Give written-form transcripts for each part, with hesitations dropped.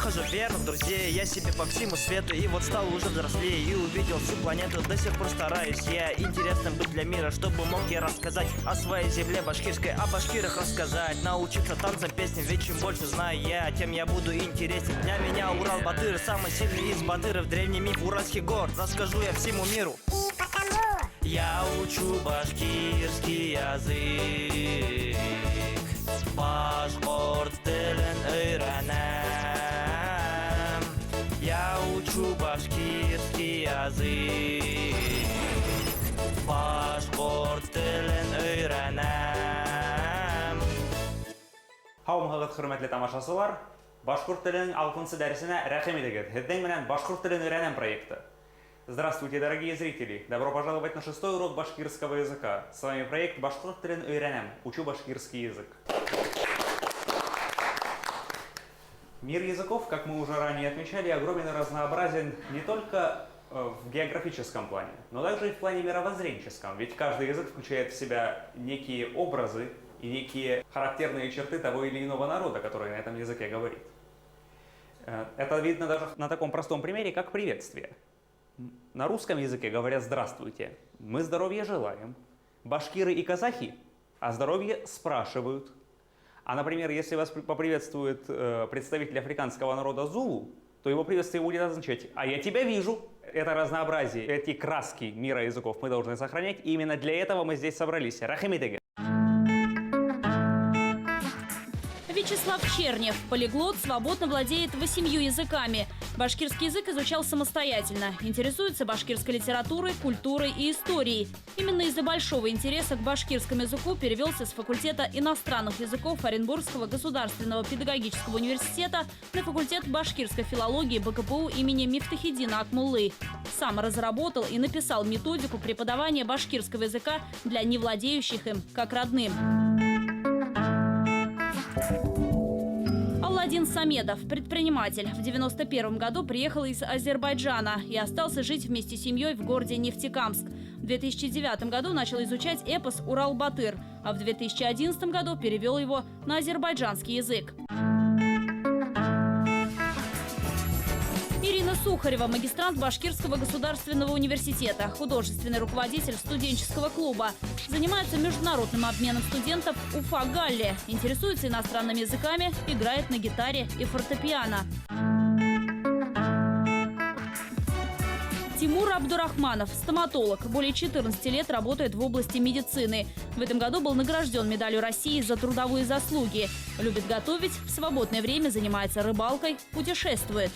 нахожу верных друзей. Я себе по всему свету и вот стал уже взрослее. И увидел всю планету, до сих пор стараюсь я интересным быть для мира, чтобы мог я рассказать о своей земле башкирской, о башкирах рассказать. Научиться танцам, песням, ведь чем больше знаю я, тем я буду интересен. Для меня Урал-Батыр, самый сильный из батыров. Древний миф Уральских гор расскажу я всему миру. И потому я учу башкирский язык, башкорт телен öğrenem. Я учу башкирский язык, башкорт телен öğrenem. Һаумыгыз, хөрмәтле тамашачылар, башкорт теленең 6-нчы дәресенә рәхим итегез. Һездән менән башкорт телен өйрәнәм проекты. Здравствуйте, дорогие зрители! Добро пожаловать на 6-й урок башкирского языка. С вами проект «Башкорт телен өйрәнәм. Учу башкирский язык». Мир языков, как мы уже ранее отмечали, огромен и разнообразен не только в географическом плане, но также и в плане мировоззренческом. Ведь каждый язык включает в себя некие образы и некие характерные черты того или иного народа, который на этом языке говорит. Это видно даже на таком простом примере, как приветствие. На русском языке говорят «здравствуйте», мы здоровья желаем. Башкиры и казахи о здоровье спрашивают. А, например, если вас поприветствует представитель африканского народа Зулу, то его приветствие будет означать «а я тебя вижу». Это разнообразие, эти краски мира языков мы должны сохранять. И именно для этого мы здесь собрались. Рахимитеге. Вячеслав Чернев, полиглот, свободно владеет 8 языками. Башкирский язык изучал самостоятельно. Интересуется башкирской литературой, культурой и историей. Именно из-за большого интереса к башкирскому языку перевелся с факультета иностранных языков Оренбургского государственного педагогического университета на факультет башкирской филологии БКПУ имени Мифтахиддина Акмуллы. Сам разработал и написал методику преподавания башкирского языка для невладеющих им как родным. Алладин Самедов, предприниматель, в 1991 году приехал из Азербайджана и остался жить вместе с семьей в городе Нефтекамск. В 2009 году начал изучать эпос «Урал-Батыр», а в 2011 году перевел его на азербайджанский язык. Ирина Сухарева, магистрант Башкирского государственного университета, художественный руководитель студенческого клуба. Занимается международным обменом студентов Уфа-Галле. Интересуется иностранными языками, играет на гитаре и фортепиано. Тимур Абдурахманов, стоматолог, более 14 лет работает в области медицины. В этом году был награжден медалью России за трудовые заслуги. Любит готовить, в свободное время занимается рыбалкой, путешествует.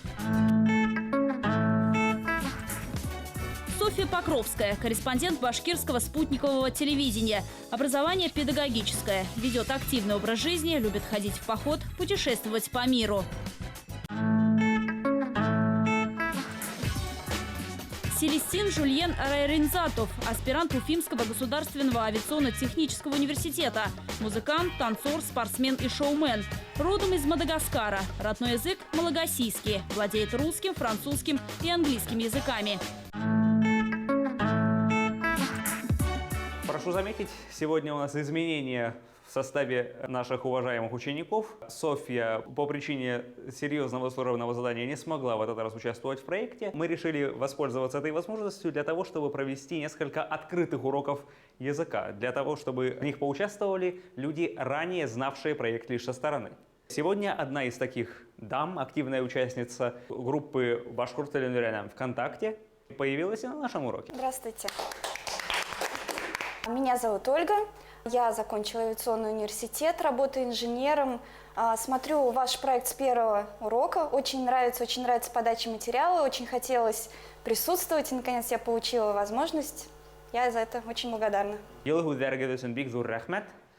Софья Покровская, корреспондент башкирского спутникового телевидения. Образование педагогическое. Ведет активный образ жизни, любит ходить в поход, путешествовать по миру. Селестин Жульен Райринзатов, аспирант Уфимского государственного авиационно-технического университета. Музыкант, танцор, спортсмен и шоумен. Родом из Мадагаскара. Родной язык – малагасийский. Владеет русским, французским и английским языками. Прошу заметить, сегодня у нас изменения в составе наших уважаемых учеников. Софья по причине серьезного сложного задания не смогла в этот раз участвовать в проекте. Мы решили воспользоваться этой возможностью для того, чтобы провести несколько открытых уроков языка, для того, чтобы в них поучаствовали люди, ранее знавшие проект лишь со стороны. Сегодня одна из таких дам, активная участница группы «Башкорт телен өйрәнәм» ВКонтакте, появилась и на нашем уроке. Здравствуйте. Меня зовут Ольга. Я закончила авиационный университет, работаю инженером. Смотрю ваш проект с первого урока. Очень нравится подача материала. Очень хотелось присутствовать, и наконец я получила возможность. Я за это очень благодарна.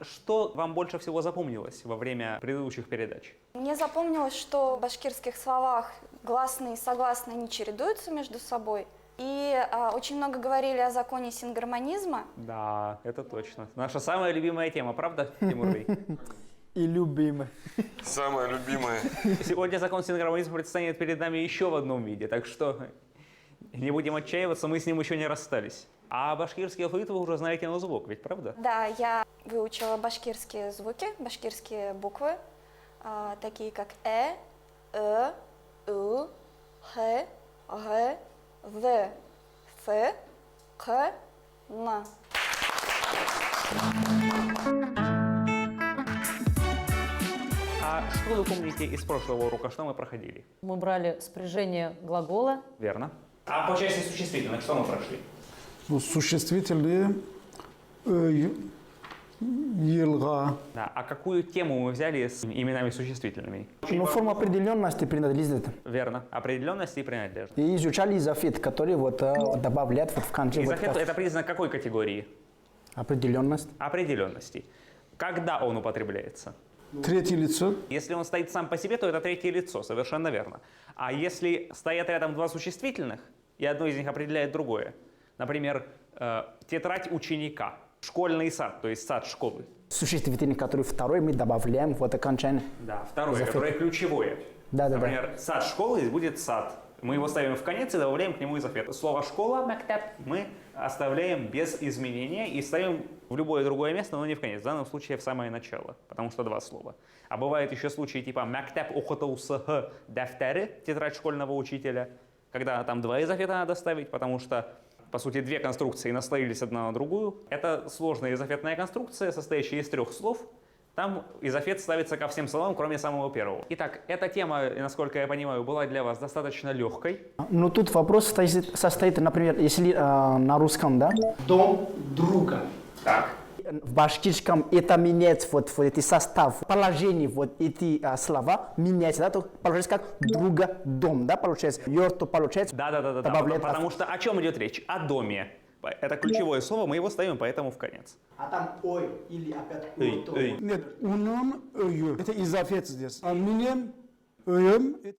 Что вам больше всего запомнилось во время предыдущих передач? Мне запомнилось, что в башкирских словах гласные и согласные не чередуются между собой. И очень много говорили о законе сингармонизма. Да, это точно. Наша самая любимая тема, правда, Тимур? И любимая. Самая любимая. Сегодня закон сингармонизма предстанет перед нами еще в одном виде, так что не будем отчаиваться, мы с ним еще не расстались. А башкирский алфавит вы уже знаете на зубок, ведь правда? Да, я выучила башкирские звуки, башкирские буквы, такие как ы, х, г, в, ф, к, н. А что вы помните из прошлого урока, что мы проходили? Мы брали спряжение глагола. Верно. А по части существительных что мы прошли? Ну, существительные елга. Да. А какую тему мы взяли с именами существительными? Ну, форма определенности принадлежит. Верно. Определенность и принадлежность. И изучали изофит, который вот добавляет вот в конце вот Изофет – это признак какой категории? определенность. Определенности. Когда он употребляется? Третье лицо. Если он стоит сам по себе, то это третье лицо, совершенно верно. А если стоят рядом два существительных, и одно из них определяет другое, например, тетрадь ученика, школьный сад, то есть сад школы. Существительный, который второй, мы добавляем вот окончание. Да, второе, Изофит. которое ключевое. Да. Например, сад школы здесь будет сад. Мы его ставим в конец и добавляем к нему изофет. Слово «школа» мы оставляем без изменения и ставим в любое другое место, но не в конец. В данном случае в самое начало, потому что два слова. А бывают еще случаи типа «мәктәп оқытушыһы дәфтәрі», тетрадь школьного учителя, когда там два изофета надо ставить, потому что, по сути, две конструкции наслоились одна на другую. Это сложная изофетная конструкция, состоящая из трех слов. Там изофет ставится ко всем словам, кроме самого первого. Итак, эта тема, насколько я понимаю, была для вас достаточно легкой. Но тут вопрос состоит, например, если на русском, да? Дом друга. Так. В башкирском это меняется, вот эти состав, положение, вот эти слова меняются, да, то получается как друга дом, да, получается. Йорто получается. Да. добавляет Потому что о чем идет речь? О доме. Это ключевое слово, мы его ставим поэтому в конец. А там ой или опять Эй. Нет, унum öyü. Это изофет здесь. А минем öyüm.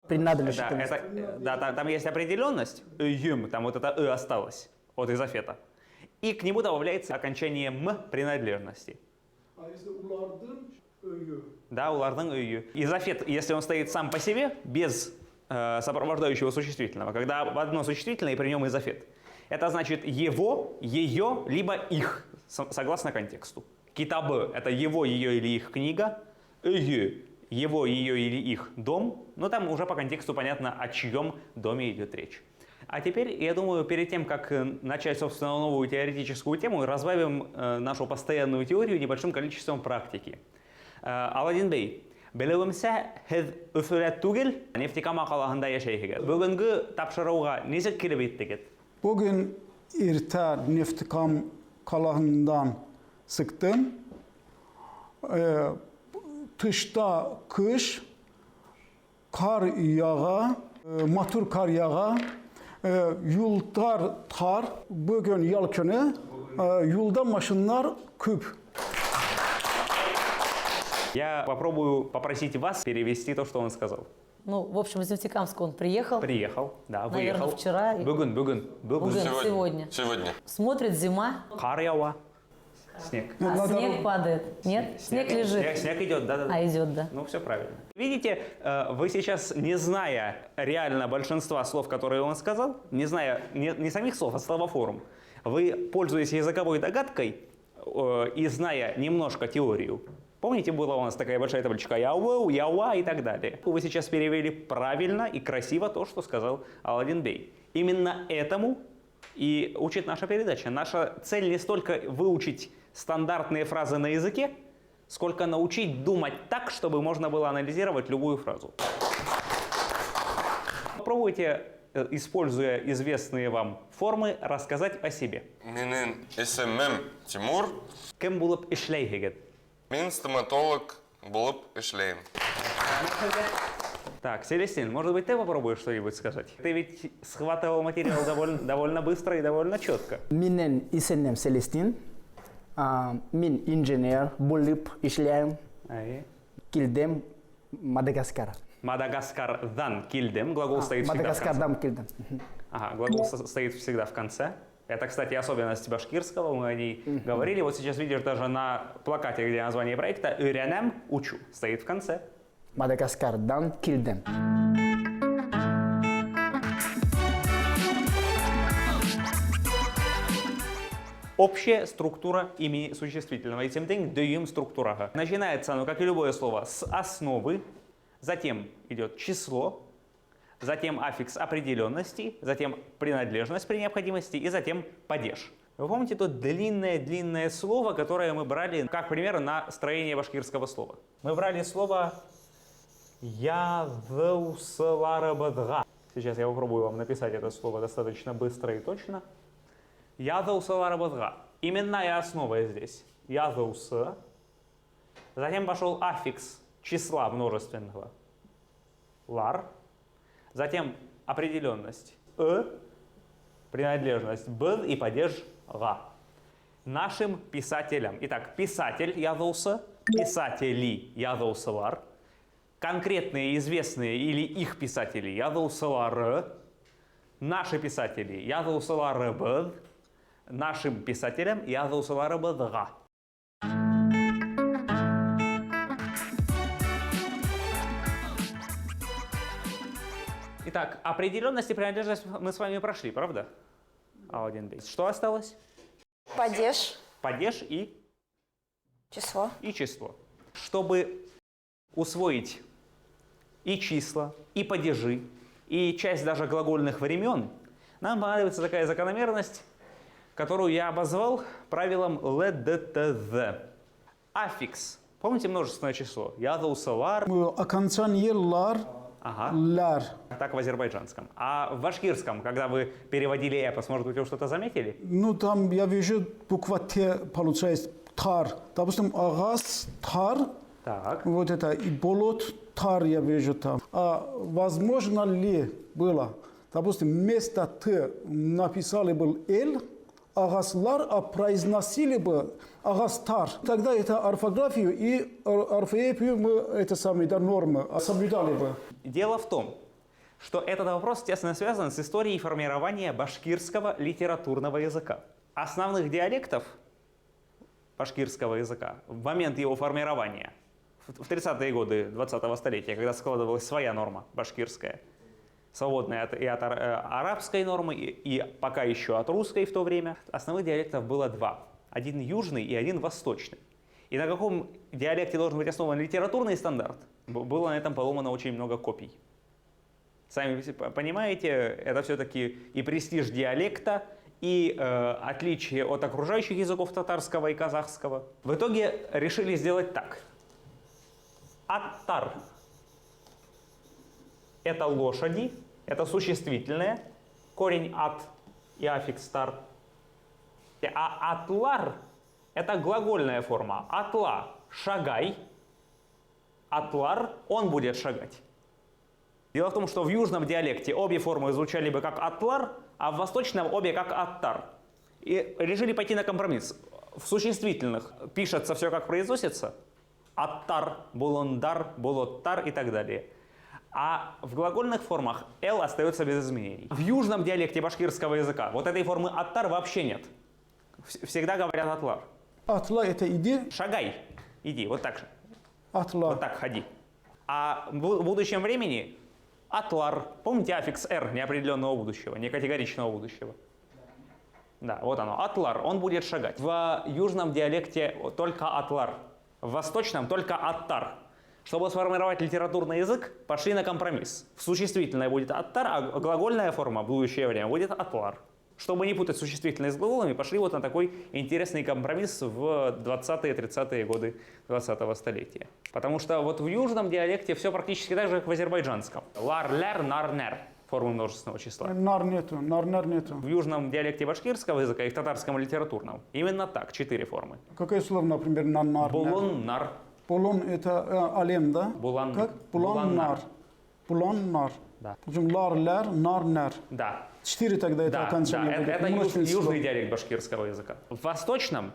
принадлежит. Там есть определенность, юм, там вот это осталось от изофета. И к нему добавляется окончание м принадлежности. А если улардың öyü. Да, улардың öyü. Изофет, если он стоит сам по себе, без сопровождающего существительного, когда одно существительное и при нем изофет, это значит его, ее, либо их, согласно контексту. Китабы – это его, ее или их книга. Öyü – его, ее или их дом. Но там уже по контексту понятно, о чьем доме идет речь. А теперь, я думаю, перед тем, как начать, собственно, новую теоретическую тему, разбавим нашу постоянную теорию небольшим количеством практики. Аладдин Бей, белеуімсә, һез үфілет түгел, нефтекама қалағында яшайсыз. Бүгінгі тапшыруға несек келіп еттігіз? Bugün irte Neftikam kalağından sıktım. Tışta kış, kar yağa, matur kar yağa, yollar tar, bugün yalkını, yolda maşınlar küp. Я попробую попросить вас перевести то, что он сказал. Ну, в общем, из Нефтекамска он приехал. Приехал, да, Наверное, выехал. вчера. Бүгін. Сегодня. Сегодня. Смотрит зима, Қар яуа. Снег. а снег падает. Нет? Снег лежит. Снег идет, да. А идет, да. Ну, все правильно. Видите, вы сейчас, не зная реально большинства слов, которые он сказал, не зная не самих слов, а словоформ, вы, пользуясь языковой догадкой и зная немножко теорию, помните, была у нас такая большая табличка «яуэу», «яуа» и так далее. Вы сейчас перевели правильно и красиво то, что сказал Аладдин Бей. Именно этому и учит наша передача. Наша цель не столько выучить стандартные фразы на языке, сколько научить думать так, чтобы можно было анализировать любую фразу. Попробуйте, используя известные вам формы, рассказать о себе. Менің есімім Тимур. Кем булып эшләйһегез? Мен стоматолог болып эшлейм. Так, Селестин, может быть, ты попробуешь что-нибудь сказать? Ты ведь схватывал материал довольно быстро и довольно четко. Менің есімім Селестин. Мен инженер болып işleyim. Келдім Мадагаскар. Мадагаскардан килдем. Глагол стоит всегда в конце. Мадагаскардан келдім. Ага, глагол стоит всегда в конце. Это, кстати, особенность башкирского, мы о ней говорили. Вот сейчас видишь даже на плакате, где название проекта «Үйренем учу» стоит в конце. Мадагаскардан келдім. Общая структура имени существительного. Итимдин дюйм структура. Начинается оно, как и любое слово, с основы, затем идет число, затем аффикс определенности, затем принадлежность при необходимости и затем падеж. Вы помните то длинное слово, которое мы брали как пример на строение башкирского слова? Мы брали слово «язаусаларабадга». Сейчас я попробую вам написать это слово достаточно быстро и точно. «Язаусаларабадга». Именная основа здесь. «Язауса». Затем пошел аффикс числа множественного. «Лар». Затем определенность принадлежность «б» и падеж «га». Нашим писателям. Итак, писатель язауса, писатели язаусалар, конкретные известные или их писатели язаусалар, наши писатели язаусалар, нашим писателям язаусалар «га». Итак, определенность и принадлежность мы с вами прошли, правда? Что осталось? Падеж. Падеж и Число. число. Чтобы усвоить и числа, и падежи, и часть даже глагольных времен, нам понадобится такая закономерность, которую я обозвал правилом ЛДТЗ. Аффикс. Помните множественное число? Язаусалар. Окончание лар, ляр. Так в азербайджанском. А в башкирском, когда вы переводили эпос, может быть, вы что-то заметили? Ну, там я вижу буква Т, получается тар. Допустим, агас, тар, Так. вот это, и болот, тар я вижу там. А возможно ли было, допустим, вместо Т написали бы Л, агаслар, а произносили бы агастар. Тогда это орфографию и орфоэпию мы, это самые, да, нормы, соблюдали бы. Дело в том, что этот вопрос тесно связан с историей формирования башкирского литературного языка. Основных диалектов башкирского языка в момент его формирования, в 30-е годы 20-го столетия, когда складывалась своя норма башкирская, свободная и от арабской нормы, и пока еще от русской в то время, основных диалектов было два. Один южный и один восточный. И на каком диалекте должен быть основан литературный стандарт, было на этом поломано очень много копий. Сами понимаете, это все-таки и престиж диалекта, и отличие от окружающих языков татарского и казахского. В итоге решили сделать так. Аттар – это лошади, это существительное, корень ат и аффикс тар. А атлар – это глагольная форма. Атла – шагай, атлар – он будет шагать. Дело в том, что в южном диалекте обе формы звучали бы как атлар, а в восточном обе как аттар. И решили пойти на компромисс. В существительных пишется все как произносится. Аттар, булондар, булоттар и так далее. А в глагольных формах «л» остается без изменений. В южном диалекте башкирского языка вот этой формы «аттар» вообще нет. Всегда говорят «атлар». Атла это иди. Шагай, иди, вот так же. Атла. Вот так ходи. А в будущем времени атлар. Помните аффикс «р» неопределенного будущего, некатегоричного будущего? Да, вот оно. Атлар, он будет шагать. В южном диалекте только атлар. В восточном только аттар. Чтобы сформировать литературный язык, пошли на компромисс. Существительное будет аттар, а глагольная форма в будущее время будет атлар. Чтобы не путать существительное с глаголами, пошли вот на такой интересный компромисс в 20-30-е годы 20-го столетия. Потому что вот в южном диалекте все практически так же, как в азербайджанском. Лар, ляр, нар, нер. Формы множественного числа. Нар нету, нар нету. В южном диалекте башкирского языка и в татарском литературном именно так, 4 формы. Какое слово, например, нар? Булон, нар. Булон это алем, да? Булан. Как? Булан-нар. Булан-нар. Да. Причем лар, ляр, нар, нер. Да. 4 тогда это Да, окончание будет. это Множественное число. южный диалект башкирского языка. В восточном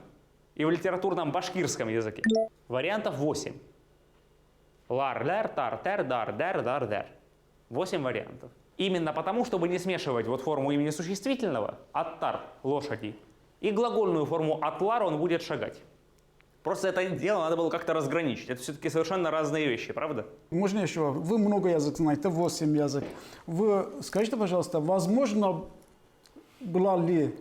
и в литературном башкирском языке вариантов 8. Лар, ляр, тар, тер, дар, дер, дар, дер. 8 вариантов. Именно потому, чтобы не смешивать вот форму имени существительного, аттар, лошади, и глагольную форму атлар, он будет шагать. Просто это дело надо было как-то разграничить. Это все-таки совершенно разные вещи, правда? Можно еще? Вы много языков знаете, 8 языков. Вы скажите, пожалуйста, возможно было ли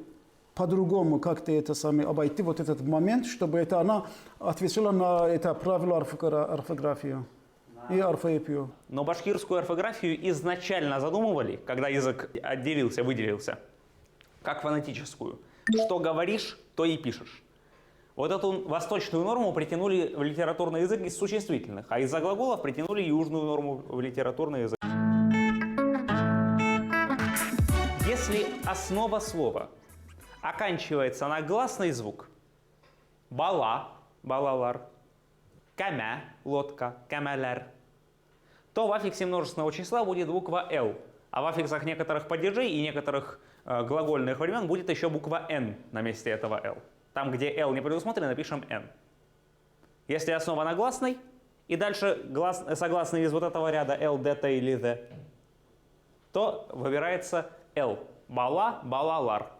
по-другому как-то это самое обойти вот этот момент, чтобы это она отвечала на это правило орфографии? и орфоэпию. Но башкирскую орфографию изначально задумывали, когда язык отделился, выделился, как фонетическую. Что говоришь, то и пишешь. Вот эту восточную норму притянули в литературный язык из существительных, а из-за глаголов притянули южную норму в литературный язык. Если основа слова оканчивается на гласный звук, бала, балалар, камя, лодка, камаляр, то в аффиксе множественного числа будет буква «л», а в аффиксах некоторых падежей и некоторых глагольных времен будет еще буква «н» на месте этого «л». Там, где «л» не предусмотрено, напишем «н». Если основа на гласной, и дальше согласные из вот этого ряда «л», «д», «т» или «д», то выбирается «л». Бала, балалар.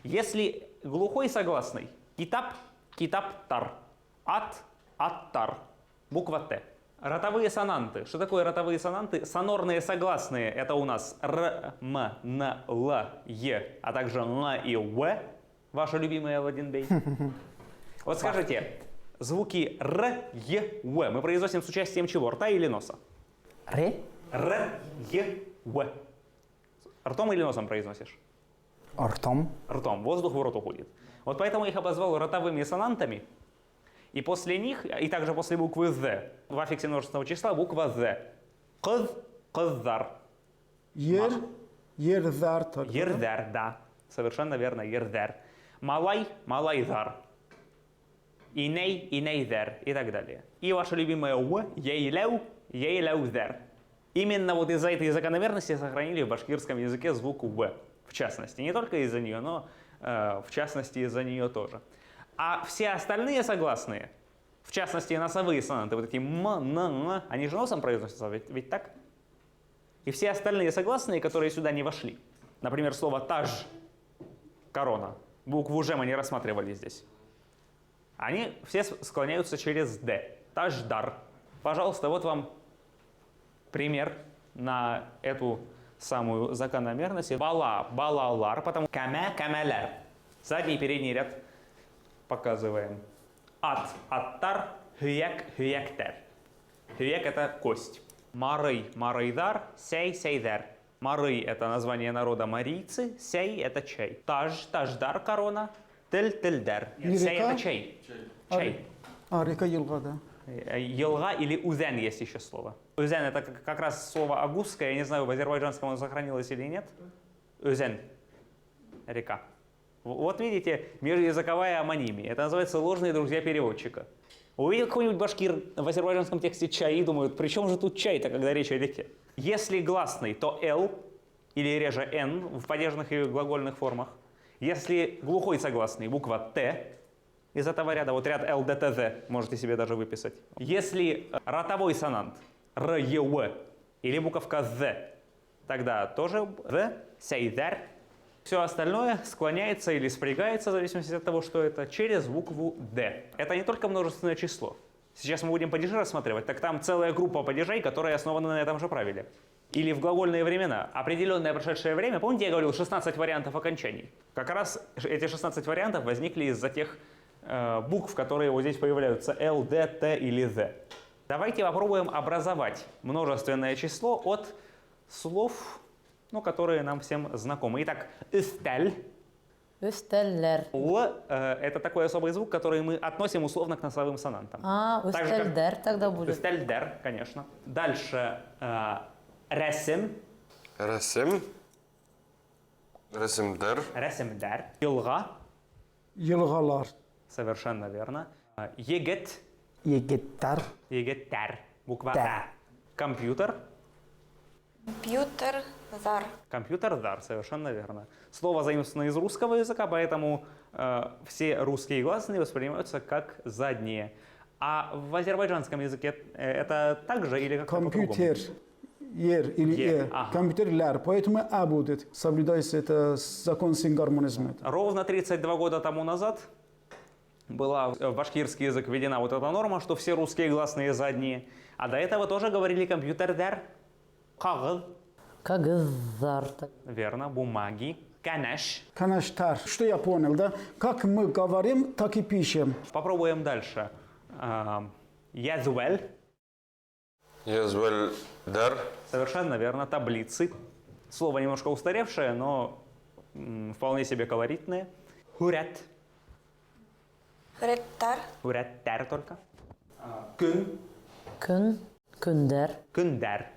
Если глухой согласный, китап, китаптар, аттар, буква «т». Ротовые сонанты. Что такое ротовые сонанты? Сонорные согласные. Это у нас р, м, н, л, е, а также н и в. Ваши любимые Аладдин Бей. Вот скажите, звуки р, е, в мы произносим с участием чего? Рта или носа? Ре? Р, е, в. Ртом или носом произносишь? Ртом. Ртом. Воздух в рот уходит. Вот поэтому я их обозвал ротовыми сонантами. И после них, и также после буквы «з», в аффиксе множественного числа буква «з». Кыз, кыздар. Ерзар. Ерзар, да. Совершенно верно, ерзар. Малай, малайзар. Иней, инейзар и так далее. И ваше любимое «в», ейляу, ейляузар. Именно вот из-за этой закономерности сохранили в башкирском языке звук «в». В частности, не только из-за нее, но в частности из-за нее тоже. А все остальные согласные, в частности носовые сонанты, вот эти м, н, они же носом произносятся, ведь так? И все остальные согласные, которые сюда не вошли, например, слово «таж», корона, букву «ж» мы не рассматривали здесь, они все склоняются через «д», таждар. Пожалуйста, вот вам пример на эту самую закономерность. Бала, балалар, потом камя, камаляр. Задний и передний ряд показываем. Аттар, хюяк, хюяктер. Хюяк — это кость. Марый, марыйдар, сей, сейдар. Марый — это название народа марийцы, сей — это чай. Таждар, корона, тельдар. Сей — это чай. Чай. Река Елга, да. Елга или узен есть еще слово. Узен — это как раз слово агузское, я не знаю, в азербайджанском оно сохранилось или нет. Узен — река. Вот видите, межязыковая амонимия. Это называется ложные друзья переводчика. Увидел какой-нибудь башкир в азербайджанском тексте чай и думают, при чем же тут чай-то, когда речь о реке? Если гласный, то «л» или реже «н» в падежных и глагольных формах. Если глухой согласный, буква «т», из этого ряда, вот ряд «л», «д», «т», «з» можете себе даже выписать. Если ротовой сонант «р», «е», «в» или буковка «з», тогда тоже «з», «сейдар». Все остальное склоняется или спрягается, в зависимости от того, что это, через букву «д». Это не только множественное число. Сейчас мы будем падежи рассматривать, так там целая группа падежей, которые основаны на этом же правиле. Или в глагольные времена. Определенное прошедшее время, помните, я говорил 16 вариантов окончаний? Как раз эти 16 вариантов возникли из-за тех букв, которые вот здесь появляются «л», «д», «т» или «з». Давайте попробуем образовать множественное число от слов, которые нам всем знакомы. Итак, «ыстель». Үстеллер. «Л» — это такой особый звук, который мы относим условно к носовым сонантам. Үстельдер тогда будет. «Ыстельдер», конечно. Дальше «ресим». Ресим. Ресимдер. «Ресимдер». «Елга». Елгалар. Совершенно верно. «Егет». Егеттар. «Егеттер». Буква Да. «а». «Компьютер». Компьютер, зар. Компьютер-дар, совершенно верно. Слово заимствовано из русского языка, поэтому все русские гласные воспринимаются как задние. А в азербайджанском языке это также или как-то по-другому? Компьютер. Ер или Ер, е. ага. Компьютерлер. Поэтому а будет. Соблюдается это закон сингармонизма. Ровно 32 года тому назад была в башкирский язык введена вот эта норма, что все русские гласные задние. А до этого тоже говорили компьютер-дар. Кагыл. Кагызар. Верно. Бумаги. Канеш. Канаштар. Что я понял, да? Как мы говорим, так и пишем. Попробуем дальше. Язуэль. Езбельдер. Совершенно верно, таблицы. Слово немножко устаревшее, но вполне себе колоритное. Хурят. Реттар. Хуряттар только. Күн. Күн, күндер. Күндер.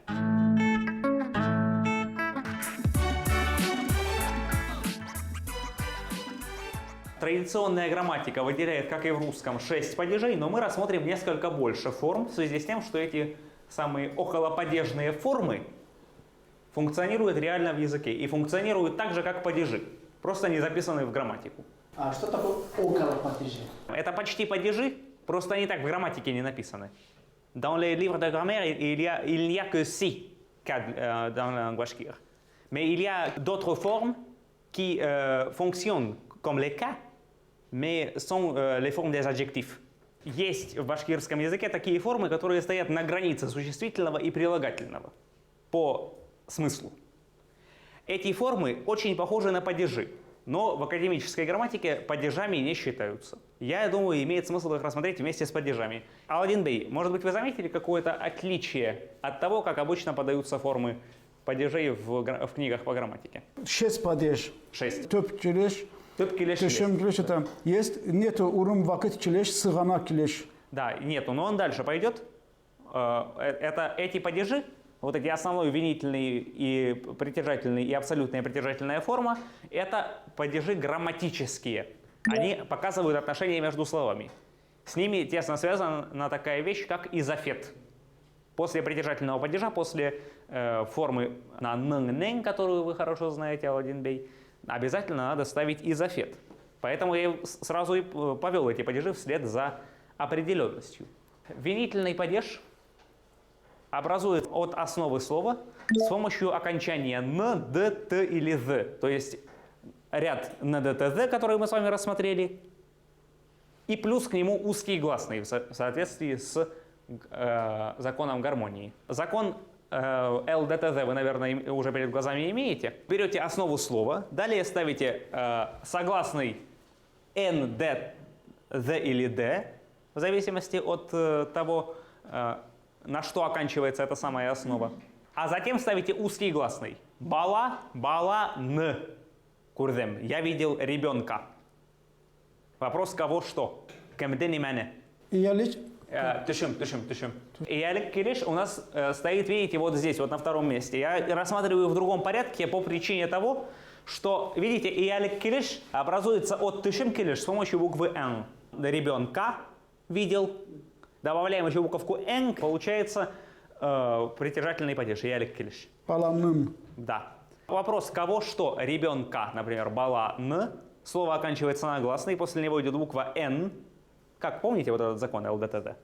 Традиционная грамматика выделяет, как и в русском, 6 падежей, но мы рассмотрим несколько больше форм в связи с тем, что эти самые околопадежные формы функционируют реально в языке и функционируют так же, как падежи, просто не записаны в грамматику. А что такое около падежи? Это почти падежи, просто они так в грамматике не написаны. Dans les livres de grammaire, il n'y a que 6 cas dans la langue bashkire. Mais il y a d'autres formes qui fonctionnent comme les cas, mais sont les formes des adjectifs. Есть в башкирском языке такие формы, которые стоят на границе существительного и прилагательного по смыслу. Эти формы очень похожи на падежи, но в академической грамматике падежами не считаются. Я думаю, имеет смысл их рассмотреть вместе с падежами. Аладдин Бей, может быть, вы заметили какое-то отличие от того, как обычно подаются формы падежей в книгах по грамматике? 6 падеж. 6. Töp kileş, Төп келеш. töşem kileş это есть, нету урым вакыт kileş, сыгана kileş. Да, нету, но он дальше пойдет. Это эти падежи, вот эти основной винительный и притяжательный и абсолютная притяжательная форма, это падежи грамматические. Они показывают отношения между словами. С ними тесно связана такая вещь, как изофет. После притяжательного падежа, после формы на н-н, которую вы хорошо знаете, Аладдин Бей, обязательно надо ставить изофет. Поэтому я сразу и повел эти падежи вслед за определенностью. Винительный падеж образует от основы слова с помощью окончания н, д, т или з. То есть ряд н, д, т, з, который мы с вами рассмотрели, и плюс к нему узкие гласные в соответствии с законом гармонии. Закон ЛДТЗ вы, наверное, уже перед глазами имеете. Берете основу слова, далее ставите согласный Н, Д, З или Д, в зависимости от того, на что оканчивается эта самая основа. А затем ставите узкий гласный. Бала, бала, н. Курдем. Я видел ребенка. Вопрос кого что? Кемдени мене. İyalık Тышим. Иялик килиш у нас стоит, видите, вот здесь, вот на втором месте. Я рассматриваю в другом порядке по причине того, что, видите, иялик килиш образуется от тышим килиш с помощью буквы Н. Ребенка видел. Добавляем еще буковку Н, получается притяжательный падеж. Иялик килиш. balanım. Да. Вопрос кого что? Ребенка, например, бала н. Слово оканчивается на гласный, после него идет буква Н. Как, помните вот этот закон ЛДТД?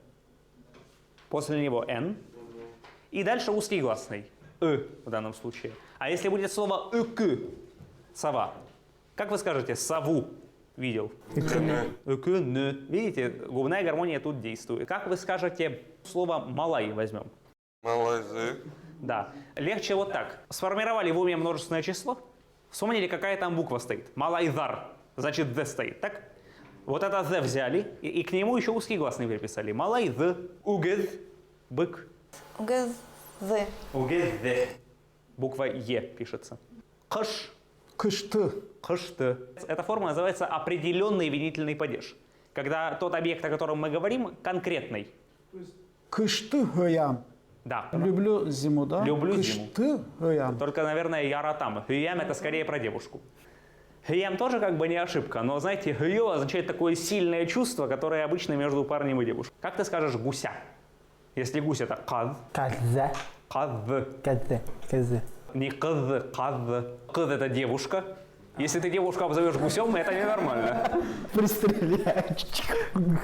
После него Н. И дальше узкий гласный. В данном случае. А если будет слово «ык», сова, как вы скажете «сову» видел? «Н». Видите, губная гармония тут действует. Как вы скажете слово «малай» возьмем? Малайзы. Да. Легче вот так. Сформировали в уме множественное число. Вспомнили, какая там буква стоит. Малайзар. Значит, «д» стоит, так? Вот это «з» взяли, и к нему еще узкий гласный приписали. Малай «з», угез, бык. Угез. Угез «з». Буква «е» пишется. Кыш. Kıştı. Кышты. Эта форма называется определенный винительный падеж. Когда тот объект, о котором мы говорим, конкретный. Kıştı hıyam. Да. Люблю зиму, да? Люблю зиму. Kıştı hıyam. Только, наверное, яратам. Хыям это скорее про девушку. Хыям тоже как бы не ошибка, но, знаете, хыё означает такое сильное чувство, которое обычно между парнем и девушкой. Как ты скажешь гуся? Если гусь это каз. Каза. Каз. Каза. Не каз, каз. Каз это девушка. Если ты девушку обзовешь гусем, это ненормально. Пристреляешь.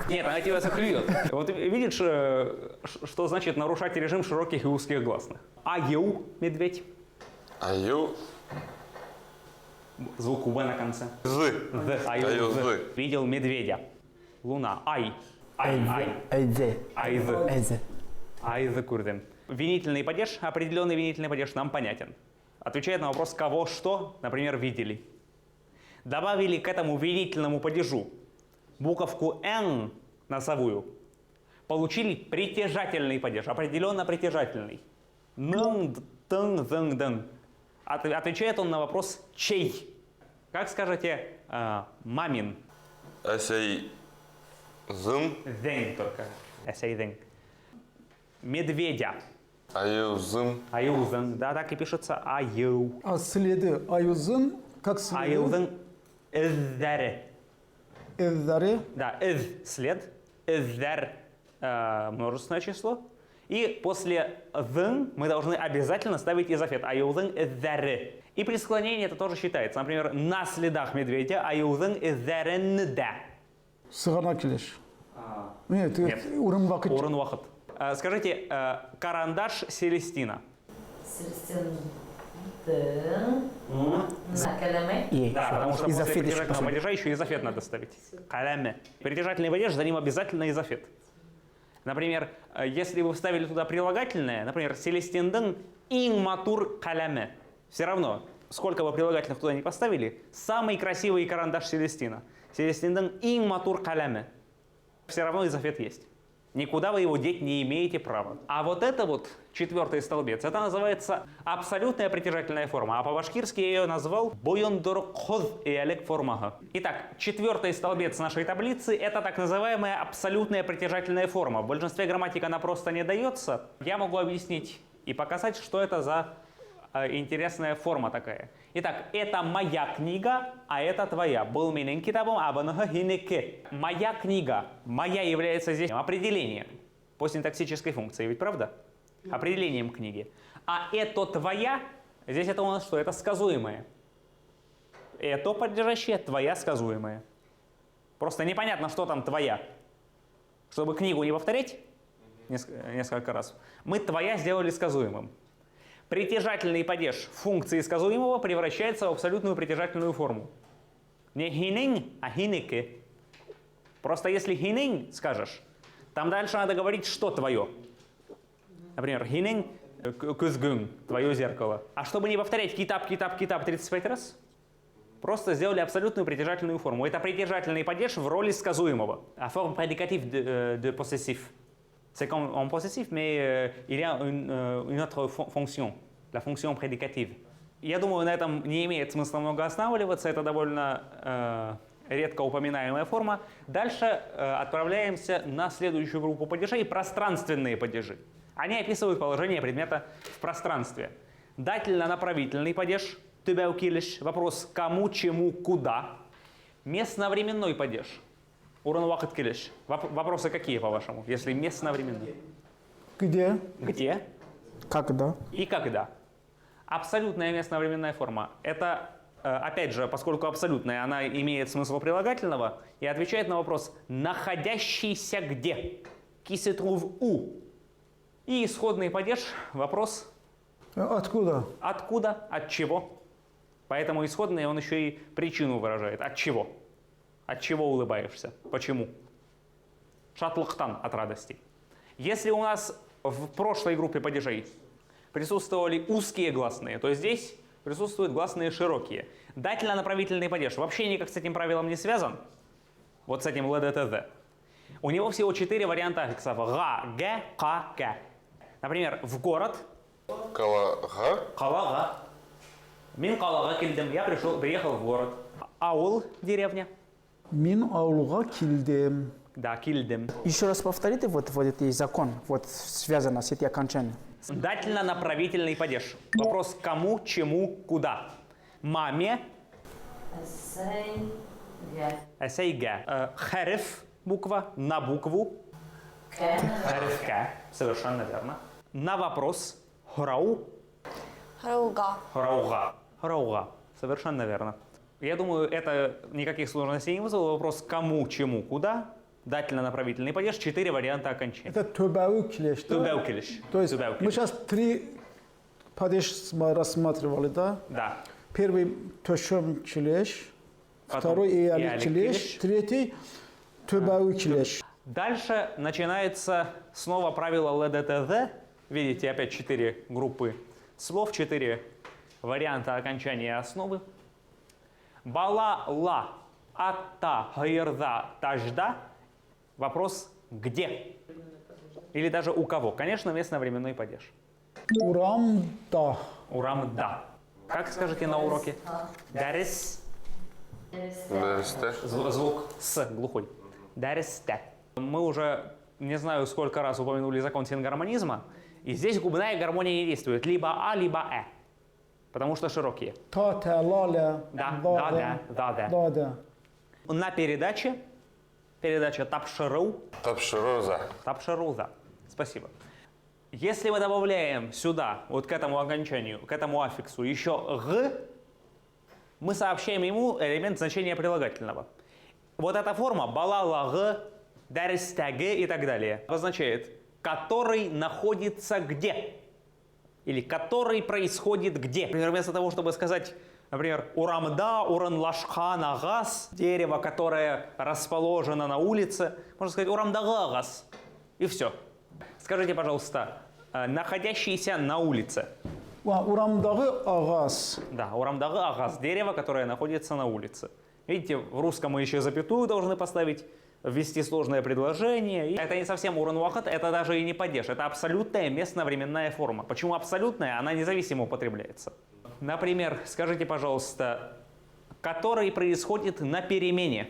Нет, она тебя заклюет. Вот видишь, что значит нарушать режим широких и узких гласных? Аю, медведь. Аю. Звук В на конце. Зы. Аю, Зы. Видел медведя. Луна. Ай. Ай. Айзе. Айз. Айзе. Айз курдем. Винительный падеж, определенный винительный падеж нам понятен. Отвечает на вопрос кого что, например, видели. Добавили к этому винительному падежу буковку Н носовую. получили притяжательный падеж, определенно притяжательный. Нын, тын, зын, дын. Отвечает он на вопрос «чей?». Как скажете «мамин»? Эсей зым. «Дэн» только. «Эсей дэн». Медведя. Аю зым. «Аюзын». Да, так и пишется «аю». А следы аюзын, как следы? «Аюзын» «эззәрі». Эздаре. Да, «эз» след, «эззәр» множественное число. И после «зын» мы должны обязательно ставить изофет. «Аюзын эззәрі». И при склонении это тоже считается. Например, на следах медведя «аюзын эззәрінді». Сығана келеш. Нет, урын вақыт. Орын уақыт. Скажите, карандаш Селестина. Да, потому что после изофет еще притяжательного после. падежа еще изофет надо ставить. Каляме. Притяжательный падеж, за ним обязательно изофет. Например, если вы вставили туда прилагательное, например, Селестиндын ин матур каляме. Все равно, сколько вы прилагательных туда не поставили, самый красивый карандаш Селестина. Селестиндын ин матур каляме. Все равно изофет есть. Никуда вы его деть не имеете права. А вот это вот четвертый столбец, это называется абсолютная притяжательная форма. А по-башкирски я ее назвал бойондоркхоз и олег формага. Итак, четвертый столбец нашей таблицы это так называемая абсолютная притяжательная форма. В большинстве грамматик она просто не дается. Я могу объяснить и показать, что это за интересная форма такая. Итак, это моя книга, а это твоя. Был минен китабом, а банага хинеке. Моя книга. Моя является здесь определением по синтаксической функции, ведь правда? Определением книги. А это твоя, здесь это у нас что? Это сказуемое. Это подлежащее, твоя сказуемое. Просто непонятно, что там твоя. Чтобы книгу не повторять несколько раз, мы твоя сделали сказуемым. Притяжательный падеж функции сказуемого превращается в абсолютную притяжательную форму. Не хинень, а хинеке. Просто если хинень скажешь, там дальше надо говорить, что твое. Например, хинень кызгын, твое зеркало. А чтобы не повторять китап, китап, китап 35 раз, просто сделали абсолютную притяжательную форму. Это притяжательный падеж в роли сказуемого. А форма prédicative de possessif. C'est comme en possessif, mais il y a une autre fonction, la fonction prédicative. Я думаю, на этом не имеет смысла много останавливаться, это довольно редко упоминаемая форма. Дальше отправляемся на следующую группу падежей, пространственные падежи. Они описывают положение предмета в пространстве. Дательно-направительный падеж, тюбяукилиш, вопрос кому, чему, куда. Местно-временной падеж. Уран вахат келеш. Вопросы какие, по-вашему, если местно-временный? Где? Где Когда? и когда? Абсолютная местно-временная форма. Это, опять же, поскольку абсолютная, она имеет смысл прилагательного и отвечает на вопрос «находящийся где?» «Qui se trouve où?» И исходный падеж, вопрос Откуда? «откуда?», «от чего?». Поэтому исходный он еще и причину выражает «от чего?». От чего улыбаешься? Почему? Шатлыктан, от радости. Если у нас в прошлой группе падежей присутствовали узкие гласные, то здесь присутствуют гласные широкие. Дательно-направительный падеж вообще никак с этим правилом не связан. Вот с этим ЛДТЗ. У него всего 4 варианта аффиксов. Га, ге, ка, ке. Например, в город. Калага. Калага. Мин калага кильдем. Я приехал в город. Аул, деревня. Мин аулга килдем. Да, кильдем. Еще раз повторите вот этот закон, вот связано с этим окончанием. Дательно-направительный падеж. Вопрос кому, чему, куда. Маме. Эсейге. Хериф буква на букву. Херифке. Совершенно верно. На вопрос. Хорау. Рауга. Хорауга. Хорауга. Совершенно верно. Я думаю, это никаких сложностей не вызвало. Вопрос кому, чему, куда. Дательно-направительный падеж. 4 варианта окончания. Это тюбяукилеш. Тюбяукилиш. То есть Тюбяукилиш. мы сейчас 3 падеж рассматривали, да? Да. Первый төшөмкилеш, Потом второй иаликилеш. иаликилеш, третий тюбяукилеш. Дальше начинается снова правило ЛДТЗ. Видите, опять 4 группы слов, 4 варианта окончания основы. Бала, ла, атта, гайрда, тажда. Вопрос где. Или даже у кого. Конечно, местно-временной падеж. Урамда. Урамда. Как скажете на уроке? Дарис. Дәрісте. Звук с глухой. Даристе. Мы уже не знаю сколько раз упомянули закон сингармонизма. И здесь губная гармония не действует. Либо А, либо Э. Потому что широкие. Та, те, лале. Да, даде, да. даде. На передача тапшыру. Тапшыроза. Тапшыруза. Спасибо. Если мы добавляем сюда, вот к этому окончанию, к этому аффиксу еще «г», мы сообщаем ему элемент значения прилагательного. Вот эта форма «балала-г», «даристаге» и так далее означает «который находится где» или «который происходит где». Например, вместо того, чтобы сказать, например, «урамда уранлашхана газ», дерево, которое расположено на улице, можно сказать «урамдага газ» и все. Скажите, пожалуйста, находящийся на улице. Урамдағы ағас. Да, урамдагы агаз, дерево, которое находится на улице. Видите, в русском мы еще запятую должны поставить, ввести сложное предложение. И это не совсем уран-вахат, это даже и не падеж, это абсолютная местно-временная форма. Почему абсолютная? Она независимо употребляется. Например, скажите, пожалуйста, который происходит на перемене.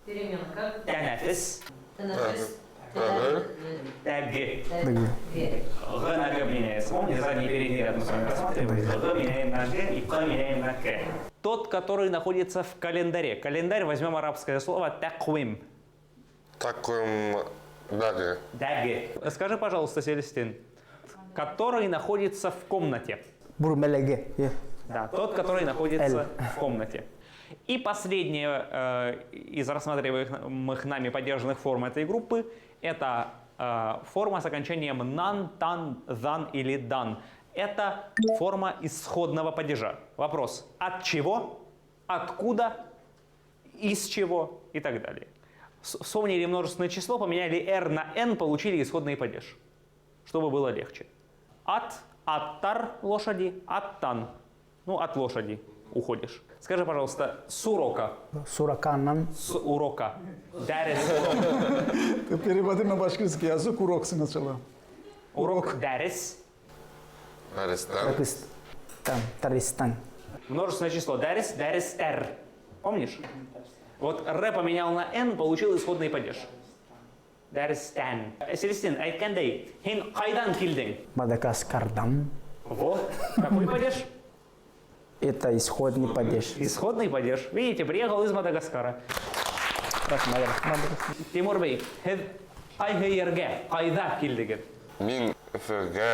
Перемена как? Танафис. Тагы. Таги. Г на Г меняется. Помните, задний и передний ряд мы с вами рассматривали. Г меняем на Г и К меняем на К. Тот, который находится в календаре. Календарь, возьмем арабское слово таквим. Такым дагы. Даги. Скажи, пожалуйста, Селестин, который находится в комнате. Бурмелеге. Да, тот, который находится в комнате. И последняя из рассматриваемых нами поддержанных форм этой группы – это форма с окончанием нан, тан, зан или дан. Это форма исходного падежа. Вопрос – от чего, откуда, из чего и так далее. Вспомнили множественное число, поменяли r на n, получили исходный падеж, чтобы было легче. Аттар лошади, аттан. Ну, от лошади уходишь. Скажи, пожалуйста, с урока. Сураканан. С урока. Дәріс урок. Ты переводи на башкирский язык урок сначала. Урок дәріс. Дәрістен. Таристан. Множественное число. Дәріс, дәрістер. Помнишь? Вот р поменял на n, получил исходный падеж. Дәрістен. Селестин, айткандай, хин қайдан келдің? Мадагаскардан. Вот. Какой падеж? Это исходный падеж. Исходный падеж. Видите, приехал из Мадагаскара. Тимур Бей, һеҙ ҡайһы ергә, ҡайҙа килдегеҙ? Мин Өфөгә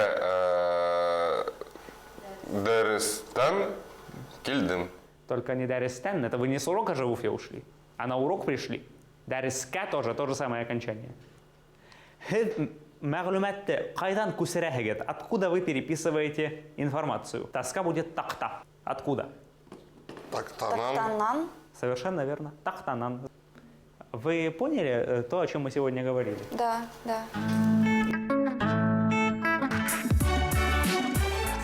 дәрістен килдем. Только не дәрістен, это вы не с урока же в Уфе ушли, а на урок пришли. Дәрескә тоже то же самое окончание. Һеҙ мәғлүмәтте ҡайҙан күсерәһегеҙ? Откуда вы переписываете информацию? Тоска будет такта. Откуда? Тактанан. Тактанан. Совершенно верно. Тахтанан. Вы поняли то, о чем мы сегодня говорили? Да, да.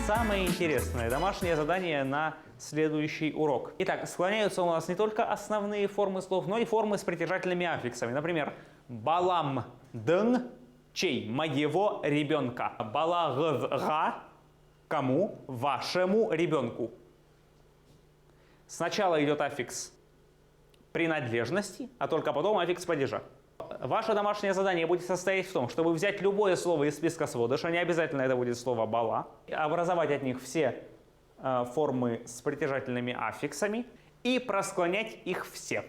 Самое интересное домашнее задание на следующий урок. Итак, склоняются у нас не только основные формы слов, но и формы с притяжательными аффиксами. Например, балам дын чей? Моего ребенка. Балагызга кому? Вашему ребенку. Сначала идет аффикс принадлежности, а только потом аффикс падежа. Ваше домашнее задание будет состоять в том, чтобы взять любое слово из списка сводыша, не обязательно это будет слово «бала», образовать от них все формы с притяжательными аффиксами и просклонять их все.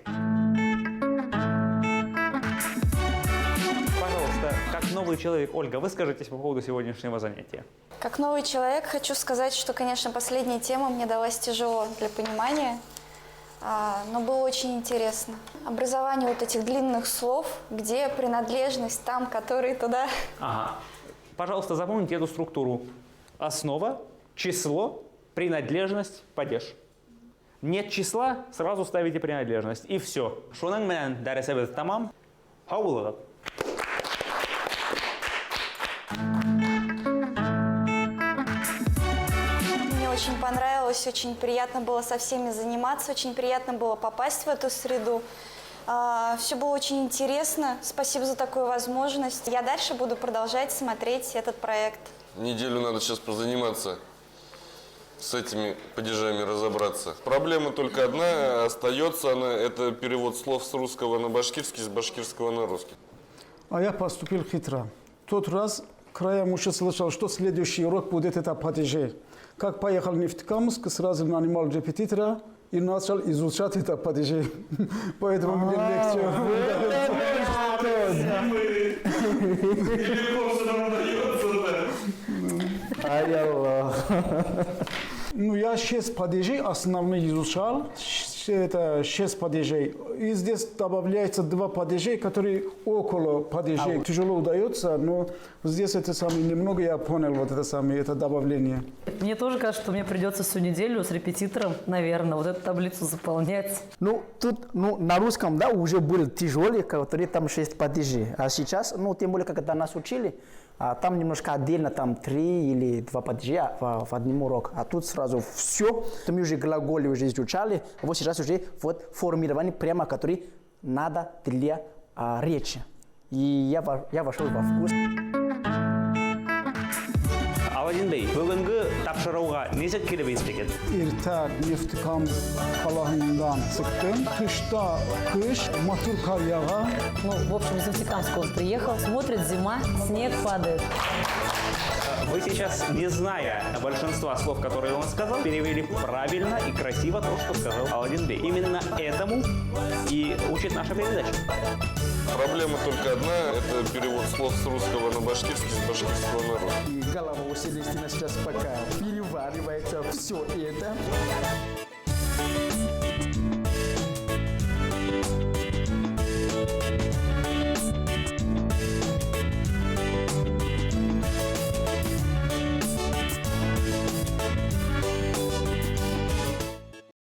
Пожалуйста, как новый человек, Ольга, выскажитесь по поводу сегодняшнего занятия. Как новый человек хочу сказать, что, конечно, последняя тема мне далась тяжело для понимания, но было очень интересно. Образование вот этих длинных слов, где принадлежность, там, который, туда. Ага. Пожалуйста, запомните эту структуру. Основа, число, принадлежность, падеж. Нет числа, сразу ставите принадлежность. И все. Шунан менен дәресебез тамам. Хаулыгы. Мне очень понравилось, очень приятно было со всеми заниматься, очень приятно было попасть в эту среду. Все было очень интересно. Спасибо за такую возможность. Я дальше буду продолжать смотреть этот проект. Неделю надо сейчас позаниматься, с этими падежами разобраться. Проблема только одна остается, это перевод слов с русского на башкирский, с башкирского на русский. А я поступил хитро. В тот раз краем уши слышал, что следующий урок будет это падеже. Как поехал в Нефтекамск, сразу нанимал репетитора и начал изучать это падеже. Поэтому мне легче. Ну, я 6 падежей основных изучал, это 6 падежей. И здесь добавляется 2 падежей, которые около падежей. Тяжело удается, но здесь это самое, немного я понял, вот это самое, это добавление. Мне тоже кажется, что мне придется всю неделю с репетитором, наверное, вот эту таблицу заполнять. Ну, тут, на русском, да, уже был тяжелый, который там 6 падежей. А сейчас, тем более, когда нас учили, там немножко отдельно, там 3 или 2 падежа в одном уроке. А тут сразу все, мы уже глаголы уже изучали, вот сейчас уже вот формирование прямо, который надо для речи. И я вошел во вкус. Аладдин Бey, бүгінгі тапшыруға не келебейсіз екен? Erta Neftekamsk қаласынан çıktım. Kışta kış, матур kar yağar. Ну, в общем, из Нефтекамска он приехал, смотрит, зима, снег падает. Вы сейчас, не зная большинства слов, которые он сказал, перевели правильно и красиво то, что сказал Аладдин Бey. Именно этому и учит наша передача. Проблема только одна, это перевод слов с русского на башкирский, с башкирского на русский. И голова у Селестина сейчас пока переваривается все это.